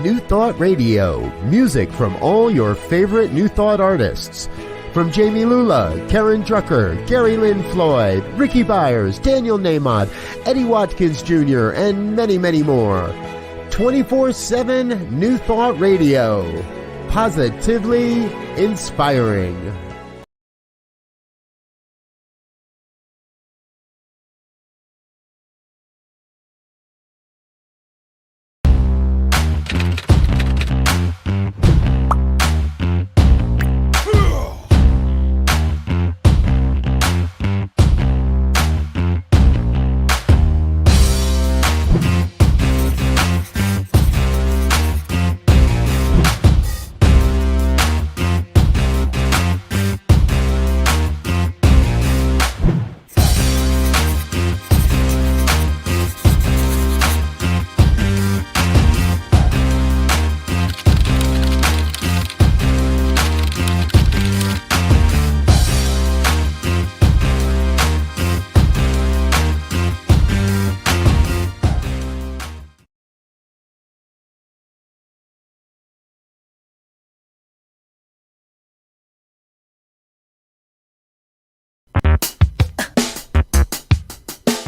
New Thought Radio. Music from all your favorite New Thought artists. From Jamie Lula, Karen Drucker, Gary Lynn Floyd, Ricky Byers, Daniel Nahmod, Eddie Watkins Jr., and many, many more. 24/7 New Thought Radio. Positively inspiring.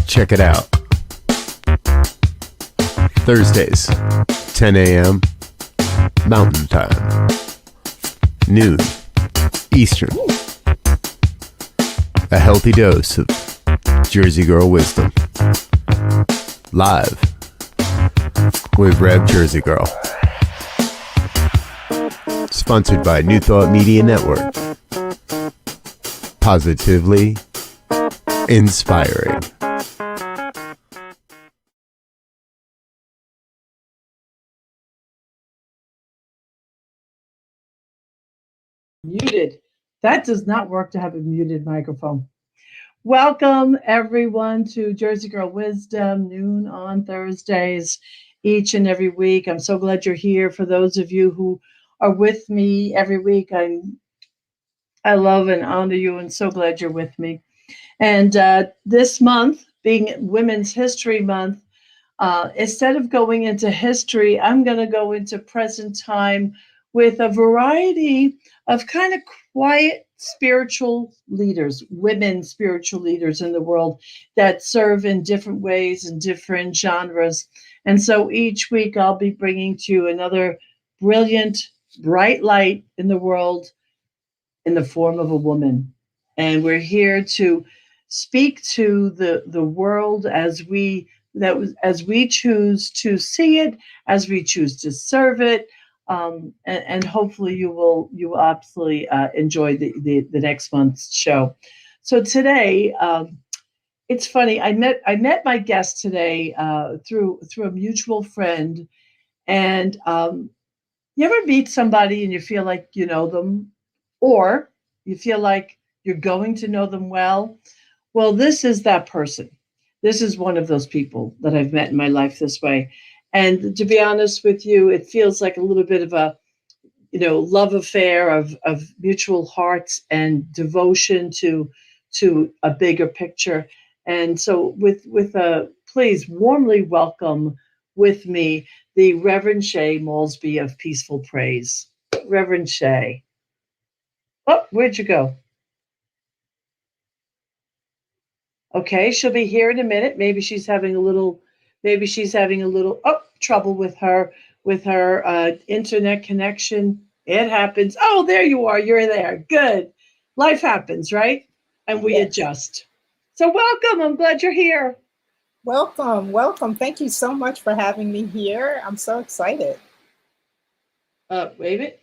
Check it out. Thursdays, 10 a.m. Mountain Time, noon Eastern. A healthy dose of Jersey Girl wisdom. Live with Rev Jersey Girl. Sponsored by New Thought Media Network. Positively inspiring. Muted. That does not work to have a muted microphone. Welcome everyone to Jersey Girl Wisdom, noon on Thursdays, each and every week. I'm so glad you're here. For those of you who are with me every week, I love and honor you, and so glad you're with me. And this month, being Women's History Month, instead of going into history, I'm going to go into present time with a variety of kind of quiet spiritual leaders, women spiritual leaders in the world that serve in different ways and different genres. And so each week I'll be bringing to you another brilliant, bright light in the world in the form of a woman. And we're here to speak to the world as we choose to see it, as we choose to serve it. And hopefully you will absolutely enjoy the next month's show. So today, it's funny. I met my guest today through a mutual friend, and you ever meet somebody and you feel like you know them, or you feel like you're going to know them well? Well, this is that person. This is one of those people that I've met in my life this way. And to be honest with you, it feels like a little bit of a, love affair of mutual hearts and devotion to a bigger picture. And so please warmly welcome with me the Reverend Shea Maultsby of Peaceful Praise. Reverend Shea. Oh, where'd you go? Okay, she'll be here in a minute. Maybe she's having a little trouble with her internet connection. It happens. Oh, there you are. You're there. Good. Life happens, right? And we adjust. So welcome. I'm glad you're here. Welcome. Thank you so much for having me here. I'm so excited. Wait a minute.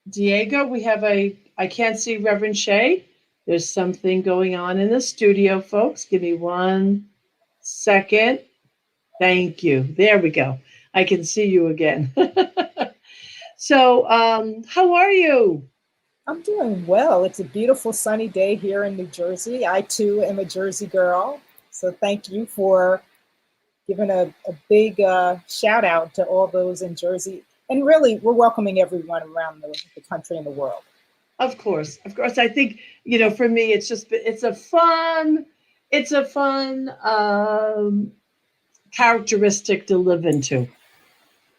Diego, I can't see Reverend Shea. There's something going on in the studio, folks. Give me 1 second. Thank you. There we go. I can see you again. So, how are you? I'm doing well. It's a beautiful sunny day here in New Jersey. I too am a Jersey girl. So thank you for giving a big shout out to all those in Jersey. And really, we're welcoming everyone around the country and the world. Of course. I think, for me, it's a fun characteristic to live into.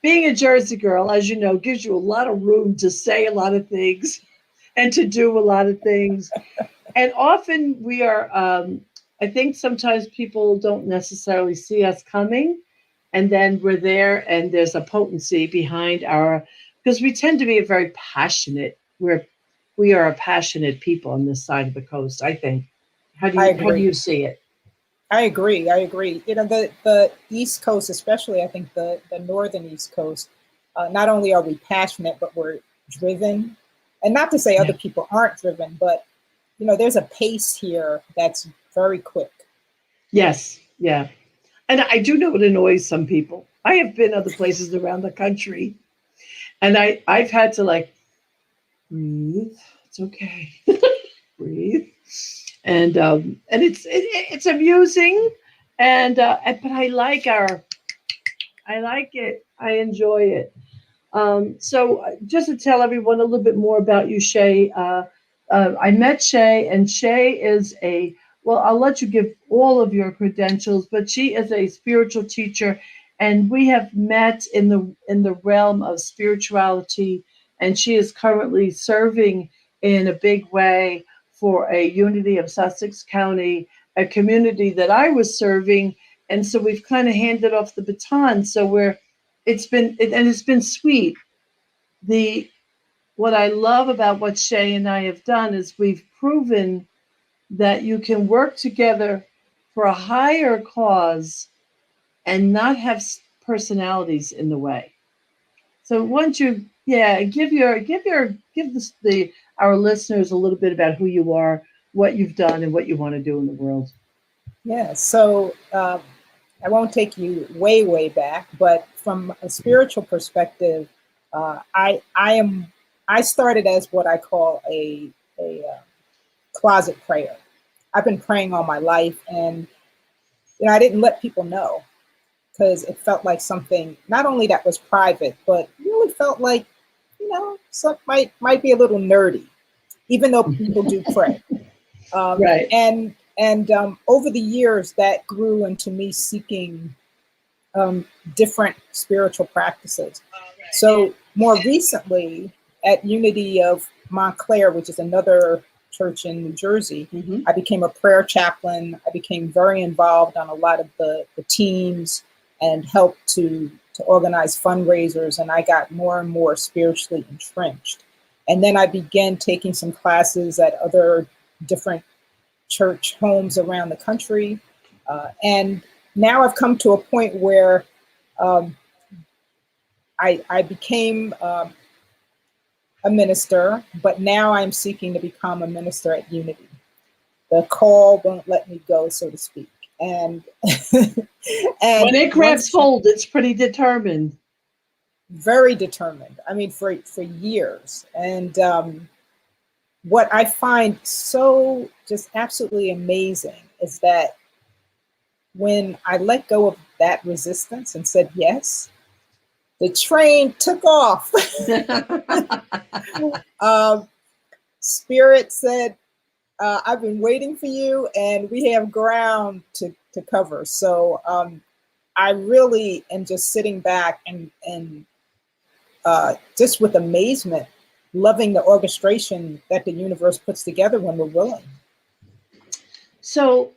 being a Jersey girl, as you know, gives you a lot of room to say a lot of things and to do a lot of things. And often we are, I think sometimes people don't necessarily see us coming. And then we're there and there's a potency behind because we tend to be a very passionate, we are a passionate people on this side of the coast, I think. How do you see it? I agree. I agree. You know, the East Coast, especially, I think the northern East Coast, not only are we passionate, but we're driven. And not to say other people aren't driven, but, you know, there's a pace here that's very quick. Yes. Yeah. And I do know it annoys some people. I have been other places around the country and I've had to like breathe. It's okay. Breathe. And it's amusing, but I like it. I enjoy it. So just to tell everyone a little bit more about you, Shea. I met Shea, and Shea is well, I'll let you give all of your credentials, but she is a spiritual teacher, and we have met in the realm of spirituality, and she is currently serving in a big way for a unity of Sussex County, a community that I was serving. And so we've kind of handed off the baton. So it's been sweet. What I love about what Shea and I have done is we've proven that you can work together for a higher cause and not have personalities in the way. So once you, give our listeners a little bit about who you are, what you've done, and what you want to do in the world. Yeah. So I won't take you way, way back, but from a spiritual perspective, I started as what I call a closet prayer. I've been praying all my life, and I didn't let people know because it felt like something not only that was private, but really felt like some might be a little nerdy, even though people do pray. Right. And over the years, that grew into me seeking different spiritual practices. So more recently, at Unity of Montclair, which is another church in New Jersey, I became a prayer chaplain. I became very involved on a lot of the teams and helped to organize fundraisers. And I got more and more spiritually entrenched. And then I began taking some classes at other different church homes around the country. And now I've come to a point where I became a minister, but now I'm seeking to become a minister at Unity. The call won't let me go, so to speak. And when it grabs hold, it's pretty determined. Very determined. I mean, for years. And what I find so just absolutely amazing is that when I let go of that resistance and said yes, the train took off. Spirit said, I've been waiting for you, and we have ground to cover. So I really am just sitting back and just with amazement, loving the orchestration that the universe puts together when we're willing. So,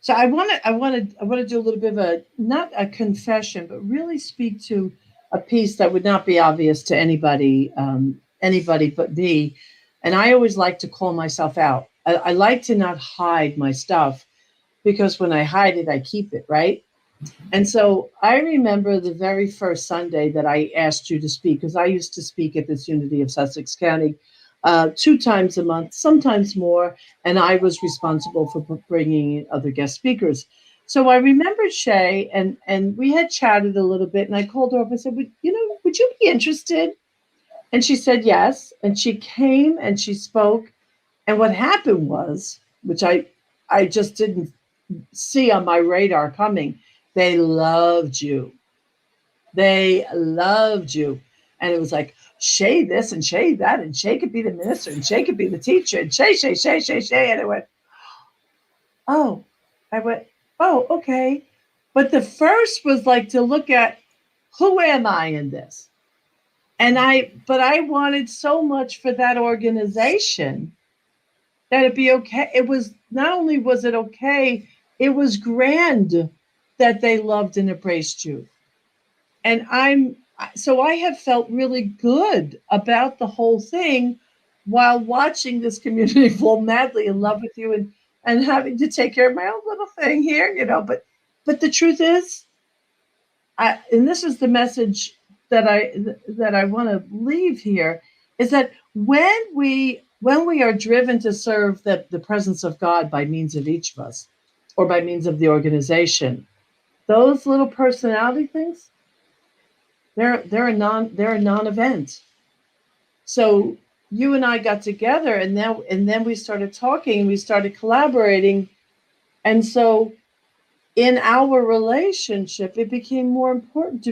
so I want to do a little bit of not a confession, but really speak to a piece that would not be obvious to anybody but me. And I always like to call myself out. I like to not hide my stuff, because when I hide it, I keep it, right? And so I remember the very first Sunday that I asked you to speak, because I used to speak at this Unity of Sussex County 2 times a month, sometimes more, and I was responsible for bringing in other guest speakers. So I remember Shea, and we had chatted a little bit, and I called her up and said, would you be interested? And she said yes, and she came and she spoke. And what happened was, which I just didn't see on my radar coming, they loved you. They loved you. And it was like, Shea this and Shea that, and Shea could be the minister, and Shea could be the teacher, and Shea. And I went, oh, okay. But the first was like to look at, who am I in this? But I wanted so much for that organization that it be okay. It was, not only was it okay, it was grand that they loved and embraced you. And so I have felt really good about the whole thing while watching this community fall madly in love with you, and having to take care of my own little thing here, but the truth is, and this is the message that I want to leave here, is that when we are driven to serve the presence of God by means of each of us, or by means of the organization, those little personality things, they're a non-event. So you and I got together, and then we started talking, we started collaborating, and so in our relationship, it became more important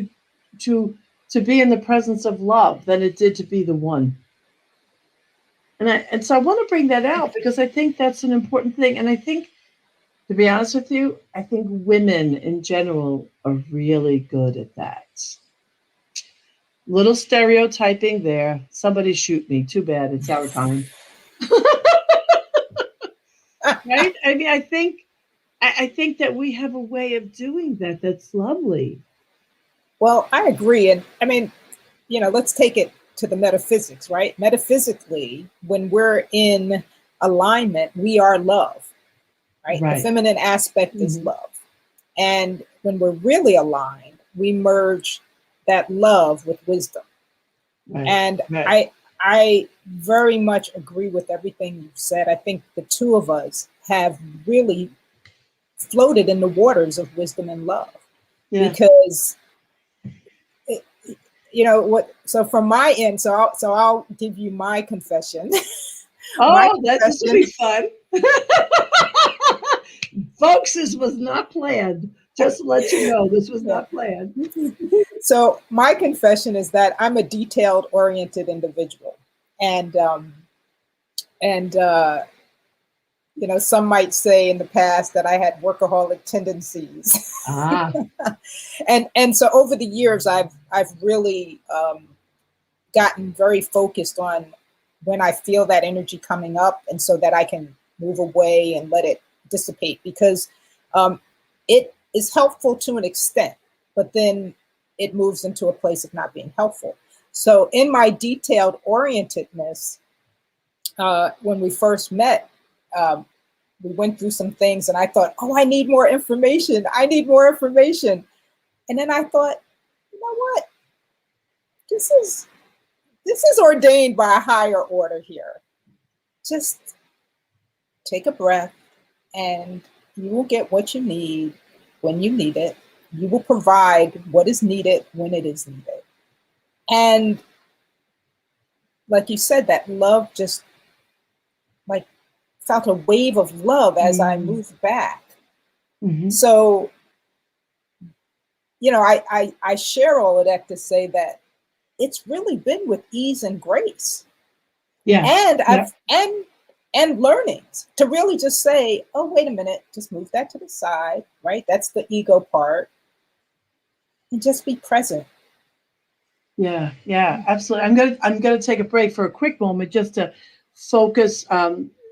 to be in the presence of love than it did to be the one. And so I want to bring that out because I think that's an important thing. And I think, to be honest with you, I think women in general are really good at that. Little stereotyping there. Somebody shoot me. Too bad. It's our time. Right? I mean, I think that we have a way of doing that that's lovely. Well, I agree. And I mean, let's take it to the metaphysics, right? Metaphysically, when we're in alignment, we are love, right? The feminine aspect is love. And when we're really aligned, we merge that love with wisdom. And I very much agree with everything you've said. I think the two of us have really floated in the waters of wisdom and love, because so from my end, so I'll give you my confession. This will be fun. Folks, this was not planned. Just to let you know, this was not planned. So my confession is that I'm a detailed-oriented individual, and some might say in the past that I had workaholic tendencies. And so over the years, I've really gotten very focused on when I feel that energy coming up, and so that I can move away and let it dissipate, because it is helpful to an extent, but then it moves into a place of not being helpful. So in my detailed orientedness, when we first met, we went through some things, and I thought, I need more information. And then I thought, you know what? This is ordained by a higher order here. Just take a breath, and you will get what you need when you need it. You will provide what is needed when it is needed. And like you said, that love just felt a wave of love as I moved back. So, I share all of that to say that it's really been with ease and grace. And learnings to really just say, wait a minute, just move that to the side, right? That's the ego part. And just be present. Yeah, absolutely. I'm gonna take a break for a quick moment just to focus.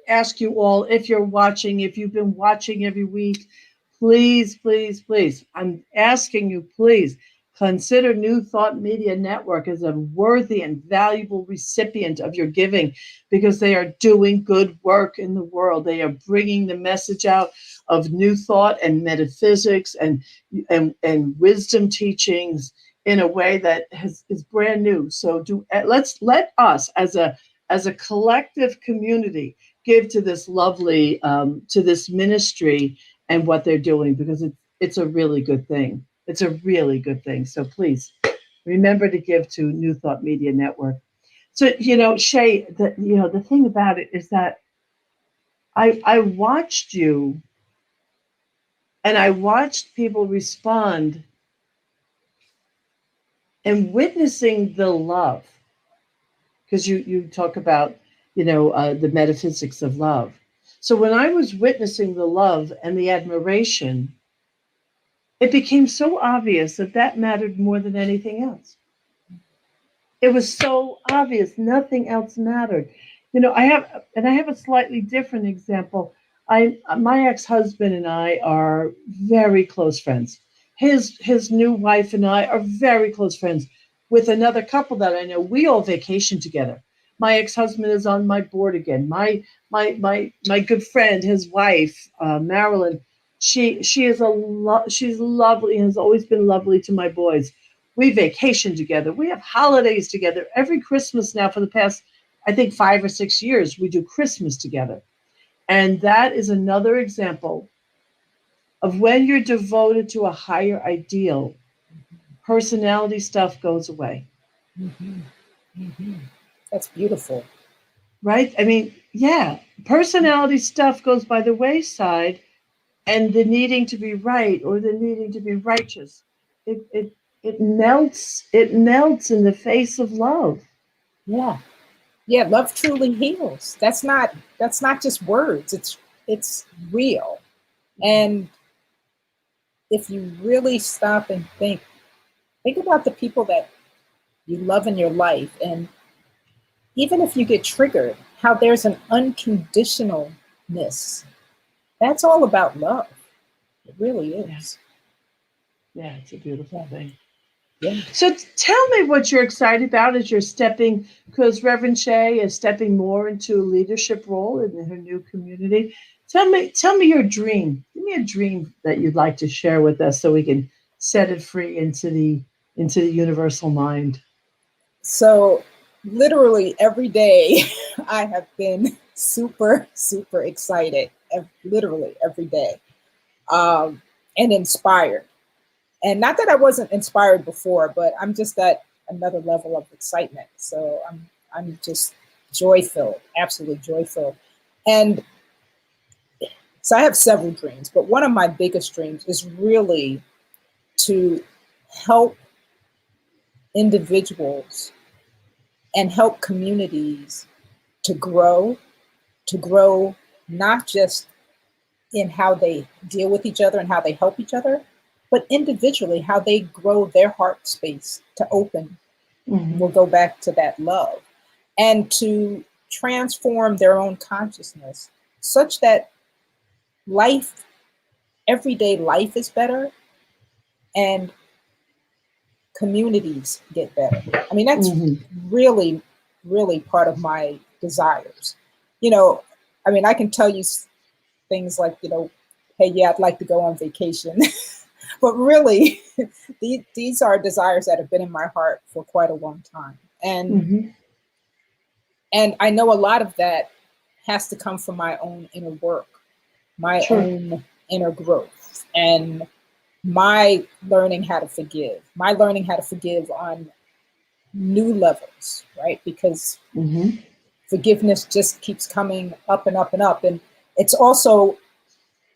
Ask you all, if you're watching, if you've been watching every week, please, I'm asking you, please consider New Thought Media Network as a worthy and valuable recipient of your giving, because they are doing good work in the world. They are bringing the message out of new thought and metaphysics and wisdom teachings in a way that is brand new. So let us as a collective community give to this lovely, to this ministry and what they're doing, because it's a really good thing. It's a really good thing. So please remember to give to New Thought Media Network. So, Shea, the thing about it is that I watched you, and I watched people respond, and witnessing the love, because you talk about, the metaphysics of love. So when I was witnessing the love and the admiration, it became so obvious that that mattered more than anything else. It was so obvious, nothing else mattered. I have a slightly different example. My ex-husband and I are very close friends. His new wife and I are very close friends with another couple that I know. We all vacation together. My ex-husband is on my board again. My good friend, his wife, Marilyn, she's lovely and has always been lovely to my boys. We vacation together. We have holidays together. Every Christmas now for the past, I think, 5 or 6 years, we do Christmas together. And that is another example of when you're devoted to a higher ideal, personality stuff goes away. Mm-hmm. Mm-hmm. That's beautiful. Right? I mean, yeah, personality stuff goes by the wayside, and the needing to be right or the needing to be righteous, it melts. It melts in the face of love. Yeah. Yeah, love truly heals. That's not just words. It's real. And if you really stop and think about the people that you love in your life, and even if you get triggered, how there's an unconditionalness. That's all about love. It really is. Yeah, it's a beautiful thing. Yeah. So tell me what you're excited about as you're stepping, because Reverend Shea is stepping more into a leadership role in her new community. Tell me your dream. Give me a dream that you'd like to share with us so we can set it free into the universal mind. So literally every day I have been super, super excited, literally every day, and inspired. And not that I wasn't inspired before, but I'm just at another level of excitement. So I'm just joy-filled, absolutely joy-filled. And so I have several dreams, but one of my biggest dreams is really to help individuals and help communities to grow not just in how they deal with each other and how they help each other, but individually, how they grow their heart space to open. Mm-hmm. We'll go back to that love, and to transform their own consciousness such that life, everyday life is better and communities get better. I mean, that's really, really part of my desires. I mean, I can tell you things like, hey, yeah, I'd like to go on vacation. But really, these are desires that have been in my heart for quite a long time. And and I know a lot of that has to come from my own inner work, my own inner growth, and my learning how to forgive, on new levels, right? Because forgiveness just keeps coming up and up and up. And it's also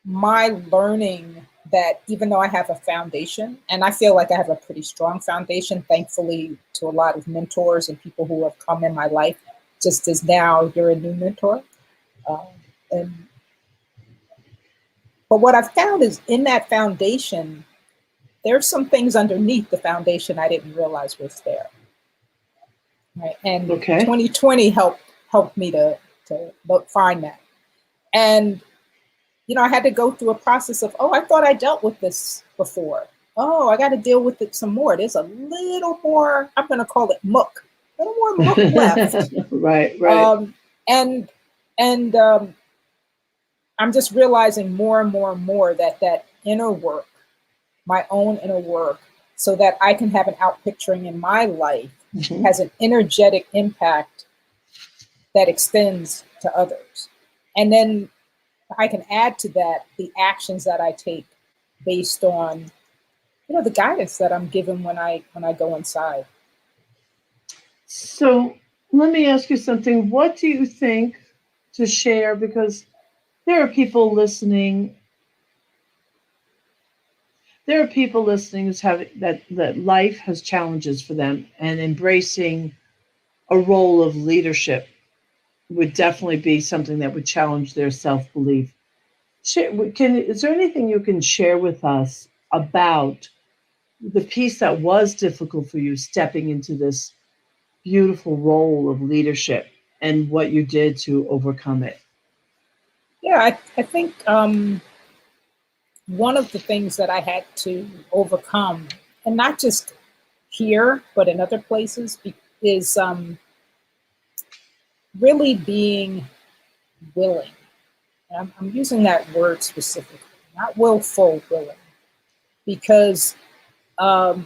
my learning that even though I have a foundation, and I feel like I have a pretty strong foundation, thankfully, to a lot of mentors and people who have come in my life, just as now you're a new mentor. But what I've found is in that foundation, there's some things underneath the foundation I didn't realize was there. Right? And 2020 helped me to find that. And I had to go through a process of, I thought I dealt with this before. I got to deal with it some more. There's a little more, I'm going to call it muck, a little more muck left. Right. And I'm just realizing more and more and more that inner work, my own inner work, so that I can have an outpicturing in my life, has an energetic impact that extends to others. And then I can add to that the actions that I take based on, the guidance that I'm given when I go inside. So let me ask you something. What do you think, to share? Because there are people listening. There are people listening who's having that life has challenges for them, and embracing a role of leadership would definitely be something that would challenge their self-belief. Is there anything you can share with us about the piece that was difficult for you stepping into this beautiful role of leadership and what you did to overcome it? Yeah, I think one of the things that I had to overcome, and not just here, but in other places, is really being willing. And I'm using that word specifically, not willful, willing, because I've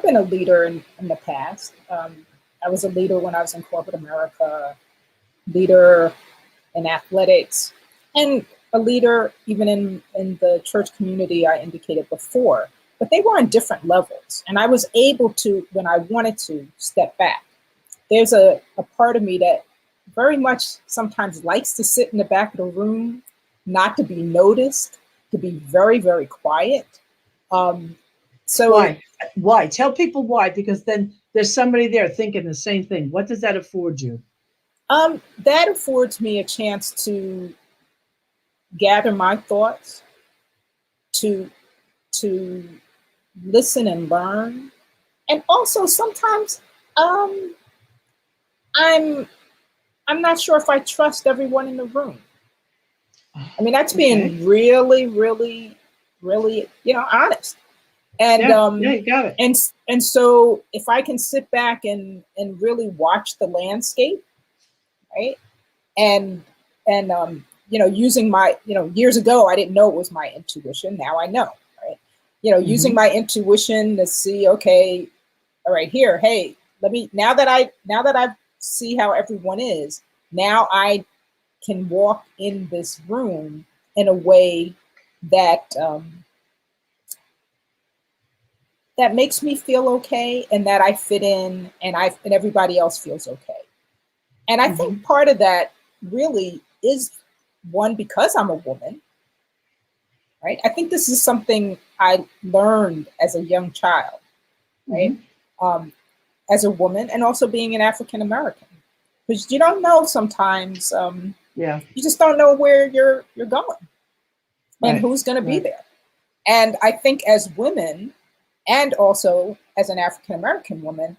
been a leader in the past. I was a leader when I was in corporate America, leader in athletics, and a leader even in the church community I indicated before. But they were on different levels. And I was able to, when I wanted to, step back. There's a part of me that very much sometimes likes to sit in the back of the room, not to be noticed, to be very, very quiet. So why? Tell people why, because then there's somebody there thinking the same thing. What does that afford you? That affords me a chance to gather my thoughts, to listen and learn, and also sometimes I'm not sure if I trust everyone in the room. I mean, that's being really, really, really, honest. And you got it. And so if I can sit back and really watch the landscape, right? And using my, years ago I didn't know it was my intuition. Now I know, right? Using my intuition to see, okay, all right, here, hey, now that I see how everyone is, now I can walk in this room in a way that that makes me feel okay, and that I fit in, and everybody else feels okay. And I think part of that really is, one, because I'm a woman, right? I think this is something I learned as a young child, right? As a woman, and also being an African American, because you don't know sometimes. You just don't know where you're going, and who's going to be there. And I think as women, and also as an African American woman,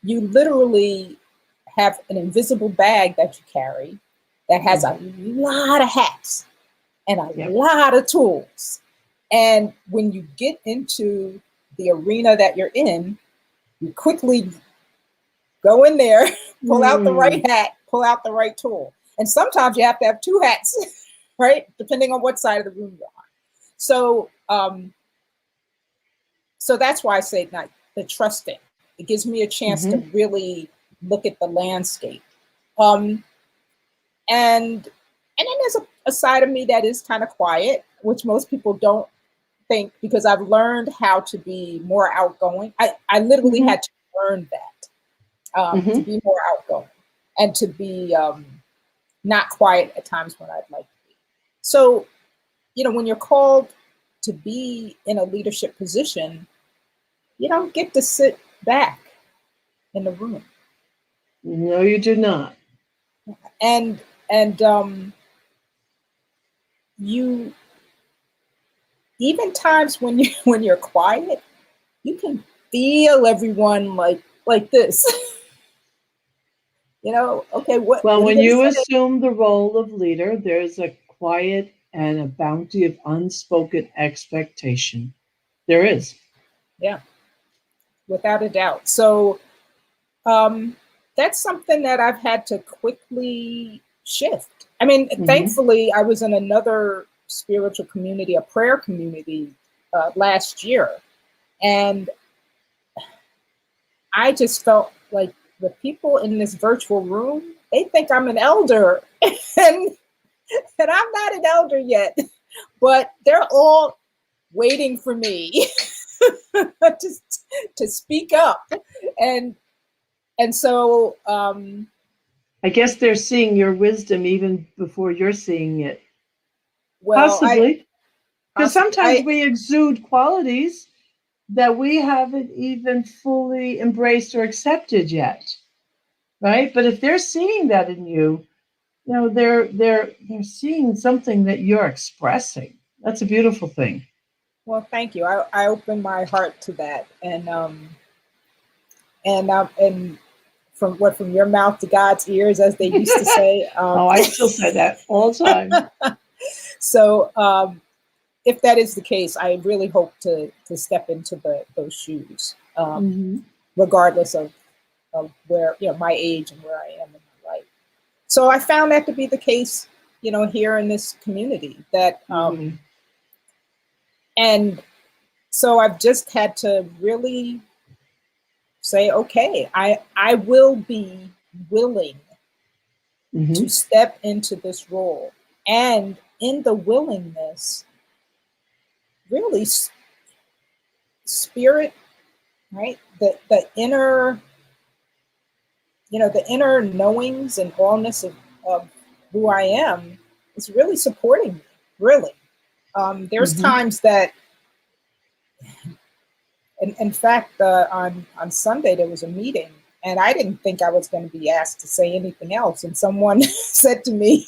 you literally have an invisible bag that you carry that has a lot of hats and a lot of tools. And when you get into the arena that you're in, you quickly go in there, pull out the right hat, pull out the right tool. And sometimes you have to have two hats, right? Depending on what side of the room you're on. So, so that's why I say not the trusting. It gives me a chance to really look at the landscape. And then there's a side of me that is kind of quiet, which most people don't think, because I've learned how to be more outgoing. I literally had to learn that, to be more outgoing and to be not quiet at times when I'd like to be. So, when you're called to be in a leadership position, you don't get to sit back in the room. No, you do not. And you, even times when you're quiet, you can feel everyone like this. Okay, well, when you assume the role of leader, there's a quiet and a bounty of unspoken expectation. There is. Yeah, without a doubt. So that's something that I've had to quickly shift. I mean, thankfully, I was in another spiritual community, a prayer community, last year. And I just felt like the people in this virtual room, they think I'm an elder. And I'm not an elder yet, but they're all waiting for me to speak up. And so I guess they're seeing your wisdom even before you're seeing it. Well, possibly. Because sometimes we exude qualities that we haven't even fully embraced or accepted yet. Right? But if they're seeing that in you, they're seeing something that you're expressing, That's a beautiful thing. Well, thank you. I opened my heart to that, and from your mouth to God's ears, as they used to say. Oh, I still say that all the time. So, if that is the case, I really hope to step into those shoes, regardless of where, my age and where I am in my life. So I found that to be the case, here in this community. That and so I've just had to really say, okay, I will be willing to step into this role, and in the willingness, really spirit, right? The inner, the inner knowings and allness of who I am is really supporting me. Really, there's times that, in fact, on Sunday there was a meeting, and I didn't think I was going to be asked to say anything else. And someone said to me,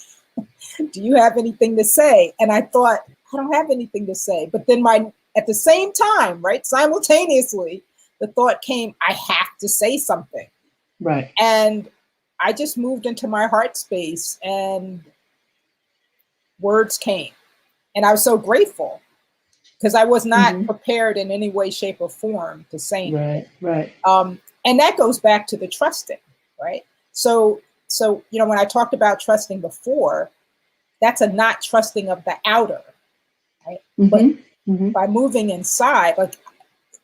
"Do you have anything to say?" And I thought, I don't have anything to say. But then at the same time, right, simultaneously, the thought came, I have to say something. Right. And I just moved into my heart space, and words came. And I was so grateful, because I was not prepared in any way, shape, or form to say anything. Right. And that goes back to the trusting, right? So when I talked about trusting before, that's a not trusting of the outer, right? But by moving inside, like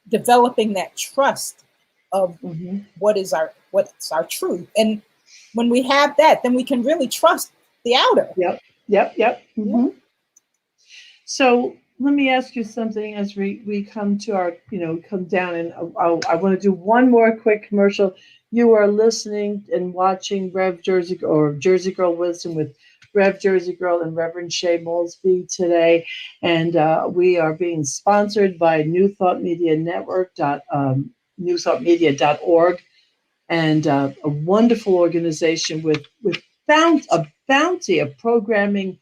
developing that trust of what's our truth. And when we have that, then we can really trust the outer. Yep. So let me ask you something as we come to our, come down, and I want to do one more quick commercial. You are listening and watching Jersey Girl Wisdom with Rev Jersey Girl and Reverend Shea Maultsby today. And we are being sponsored by newthoughtmediaNetwork, and a wonderful organization with a bounty of programming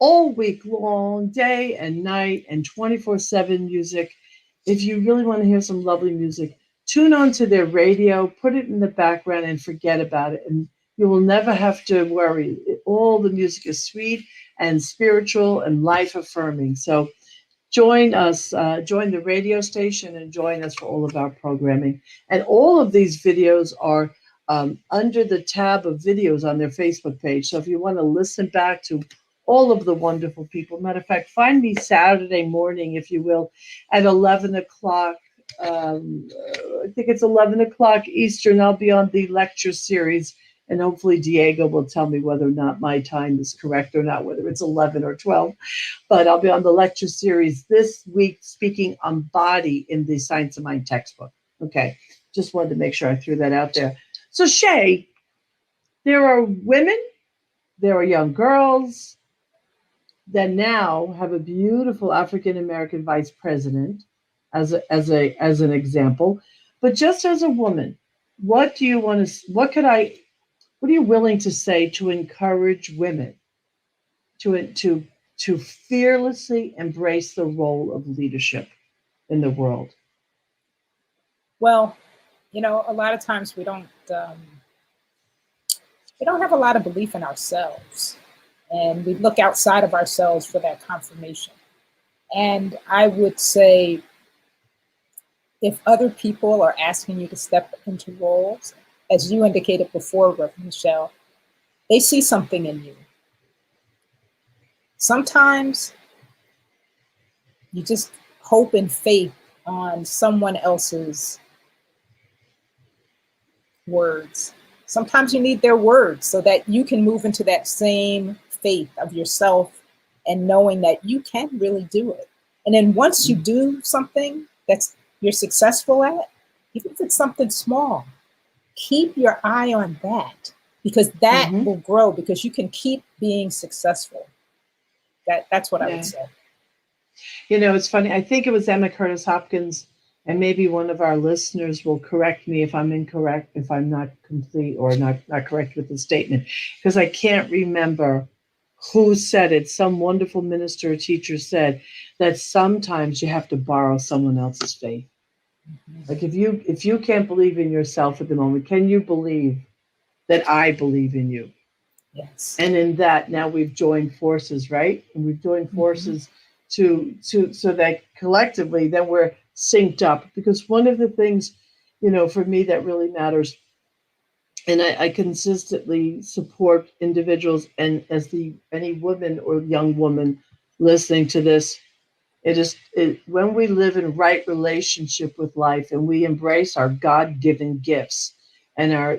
all week long, day and night, and 24/7 music. If you really want to hear some lovely music, tune on to their radio, put it in the background, and forget about it. And you will never have to worry. All the music is sweet and spiritual and life affirming. So join us, join the radio station, and join us for all of our programming. And all of these videos are under the tab of videos on their Facebook page. So if you want to listen back to all of the wonderful people, matter of fact, find me Saturday morning, if you will, at 11 o'clock. I think it's 11 o'clock Eastern. I'll be on the lecture series, and hopefully Diego will tell me whether or not my time is correct or not, whether it's 11 or 12. But I'll be on the lecture series this week, speaking on body in the Science of Mind textbook. Okay, just wanted to make sure I threw that out there. So Shea, there are women, there are young girls that now have a beautiful African-American vice president as an example. But just as a woman, what are you willing to say to encourage women to fearlessly embrace the role of leadership in the world? Well, a lot of times we don't have a lot of belief in ourselves, and we look outside of ourselves for that confirmation. And I would say, if other people are asking you to step into roles, as you indicated before, Reverend Michelle, they see something in you. Sometimes you just hope and faith on someone else's words. Sometimes you need their words so that you can move into that same faith of yourself and knowing that you can really do it. And then once you do something you're successful at, even if it's something small, keep your eye on that, because that will grow, because you can keep being successful. That's what I would say. It's funny. I think it was Emma Curtis Hopkins, and maybe one of our listeners will correct me if I'm incorrect, if I'm not complete or not correct with the statement, because I can't remember Who said it? Some wonderful minister or teacher said that sometimes you have to borrow someone else's faith. Like if you can't believe in yourself at the moment, can you believe that I believe in you? Yes. And in that, now we've joined forces, right? And we've joined forces to so that collectively then we're synced up. Because one of the things, for me that really matters, and I consistently support individuals, and as any woman or young woman listening to this, when we live in right relationship with life and we embrace our God-given gifts and our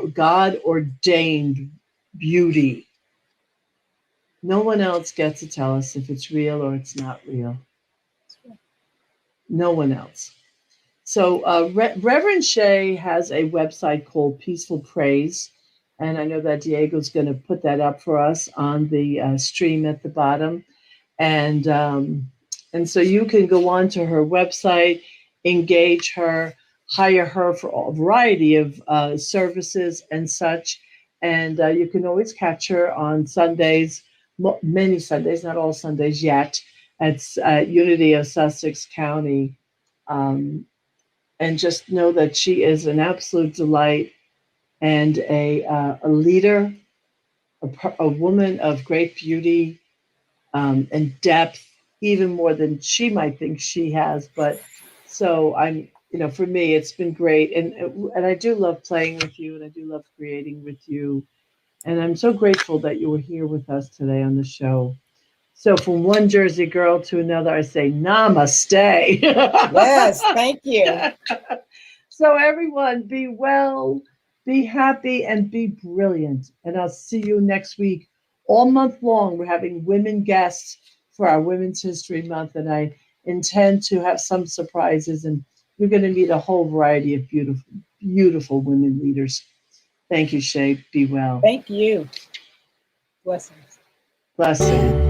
God-ordained beauty, no one else gets to tell us if it's real or it's not real. No one else. So Reverend Shea has a website called Peaceful Praise, and I know that Diego's going to put that up for us on the stream at the bottom, and so you can go on to her website, engage her, hire her for a variety of services and such, and you can always catch her on Sundays, many Sundays, not all Sundays yet, at Unity of Sussex County. And just know that she is an absolute delight and a leader, a woman of great beauty and depth, even more than she might think she has. But so for me, it's been great, and I do love playing with you, and I do love creating with you, and I'm so grateful that you were here with us today on the show. So from one Jersey girl to another, I say namaste. Yes, thank you. So everyone, be well, be happy, and be brilliant. And I'll see you next week. All month long, we're having women guests for our Women's History Month, and I intend to have some surprises, and you're going to meet a whole variety of beautiful, beautiful women leaders. Thank you, Shea. Be well. Thank you. Blessings. Blessing.